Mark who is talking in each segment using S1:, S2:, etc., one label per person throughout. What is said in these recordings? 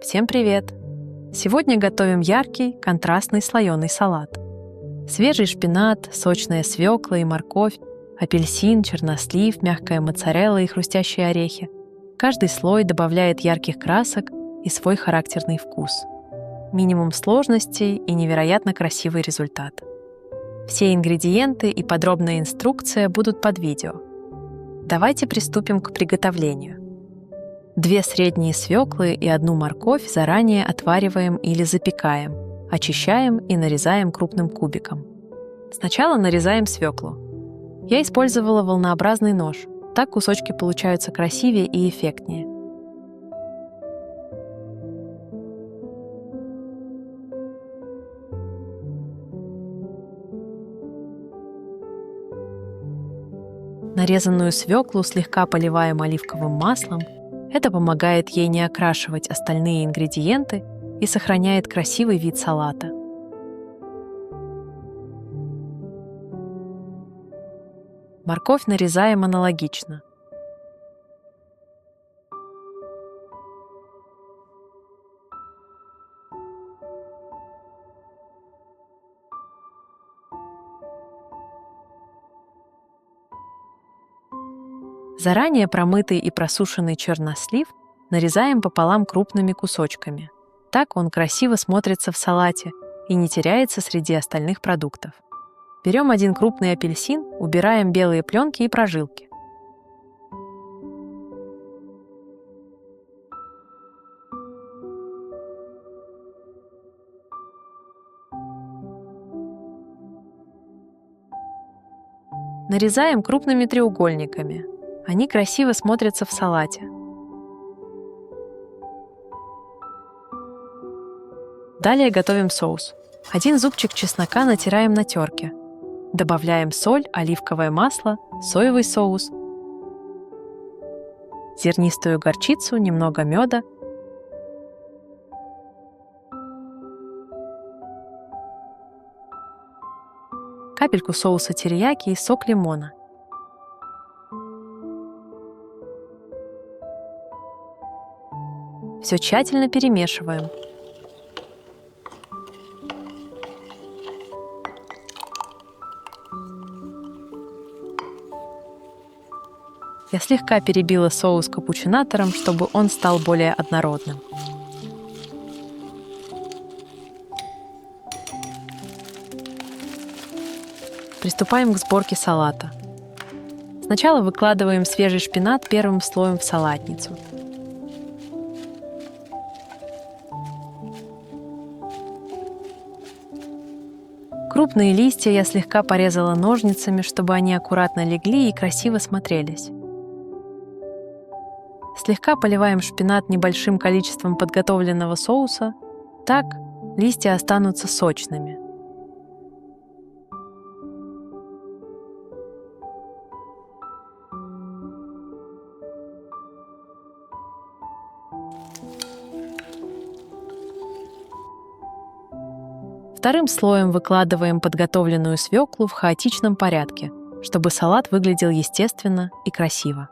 S1: Всем привет! Сегодня готовим яркий, контрастный слоеный салат. Свежий шпинат, сочная свекла и морковь, апельсин, чернослив, мягкая моцарелла и хрустящие орехи. Каждый слой добавляет ярких красок и свой характерный вкус. Минимум сложностей и невероятно красивый результат. Все ингредиенты и подробная инструкция будут под видео. Давайте приступим к приготовлению. 2 средние свеклы и 1 морковь заранее отвариваем или запекаем, очищаем и нарезаем крупным кубиком. Сначала нарезаем свеклу. Я использовала волнообразный нож, так кусочки получаются красивее и эффектнее. Нарезанную свеклу слегка поливаем оливковым маслом. Это помогает ей не окрашивать остальные ингредиенты и сохраняет красивый вид салата. Морковь нарезаем аналогично. Заранее промытый и просушенный чернослив нарезаем пополам крупными кусочками. Так он красиво смотрится в салате и не теряется среди остальных продуктов. Берем 1 крупный апельсин, убираем белые пленки и прожилки. Нарезаем крупными треугольниками. Они красиво смотрятся в салате. Далее готовим соус. 1 зубчик чеснока натираем на терке. Добавляем соль, оливковое масло, соевый соус, зернистую горчицу, немного меда, капельку соуса терияки и сок лимона. Все тщательно перемешиваем. Я слегка перебила соус капучинатором, чтобы он стал более однородным. Приступаем к сборке салата. Сначала выкладываем свежий шпинат первым слоем в салатницу. Крупные листья я слегка порезала ножницами, чтобы они аккуратно легли и красиво смотрелись. Слегка поливаем шпинат небольшим количеством подготовленного соуса. Так листья останутся сочными. Вторым слоем выкладываем подготовленную свеклу в хаотичном порядке, чтобы салат выглядел естественно и красиво.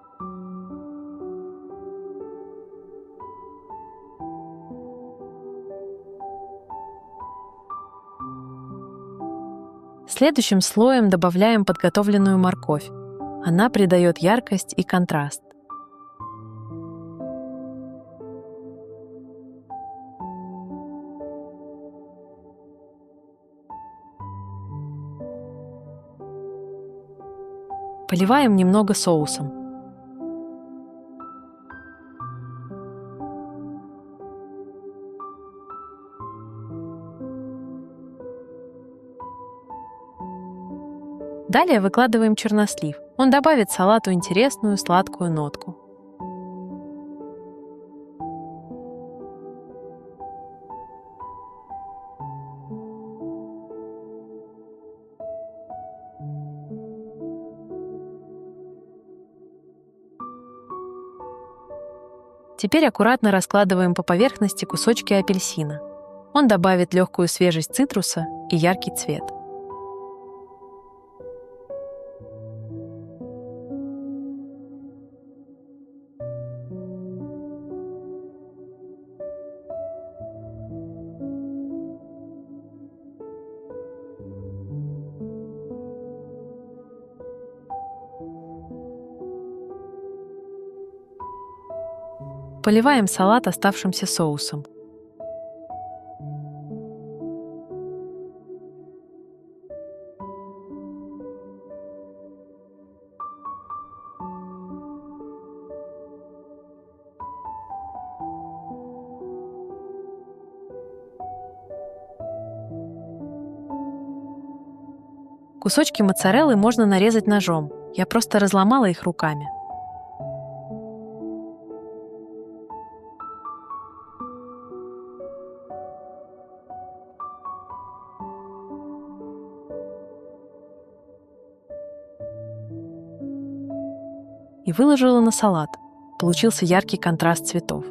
S1: Следующим слоем добавляем подготовленную морковь. Она придает яркость и контраст. Поливаем немного соусом. Далее выкладываем чернослив. Он добавит салату интересную сладкую нотку. Теперь аккуратно раскладываем по поверхности кусочки апельсина. Он добавит легкую свежесть цитруса и яркий цвет. поливаем салат оставшимся соусом. Кусочки моцареллы можно нарезать ножом. Я просто разломала их руками. И выложила на салат. Получился яркий контраст цветов.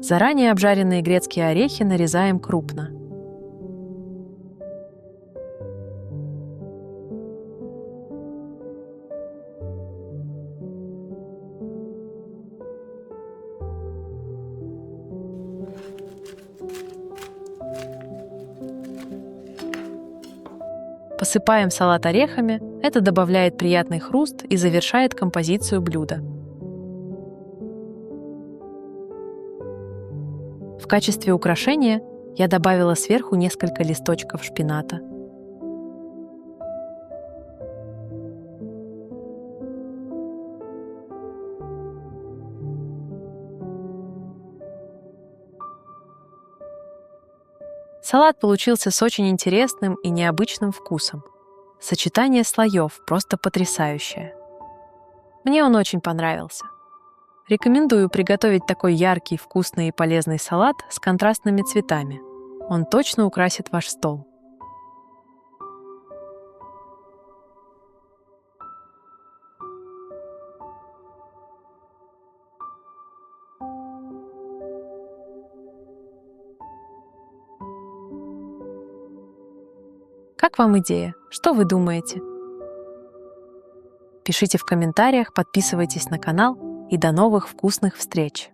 S1: Заранее обжаренные грецкие орехи нарезаем крупно. Посыпаем салат орехами, это добавляет приятный хруст и завершает композицию блюда. В качестве украшения я добавила сверху несколько листочков шпината. Салат получился с очень интересным и необычным вкусом. Сочетание слоев просто потрясающее. Мне он очень понравился. Рекомендую приготовить такой яркий, вкусный и полезный салат с контрастными цветами. Он точно украсит ваш стол. Как вам идея? Что вы думаете? Пишите в комментариях, подписывайтесь на канал и до новых вкусных встреч!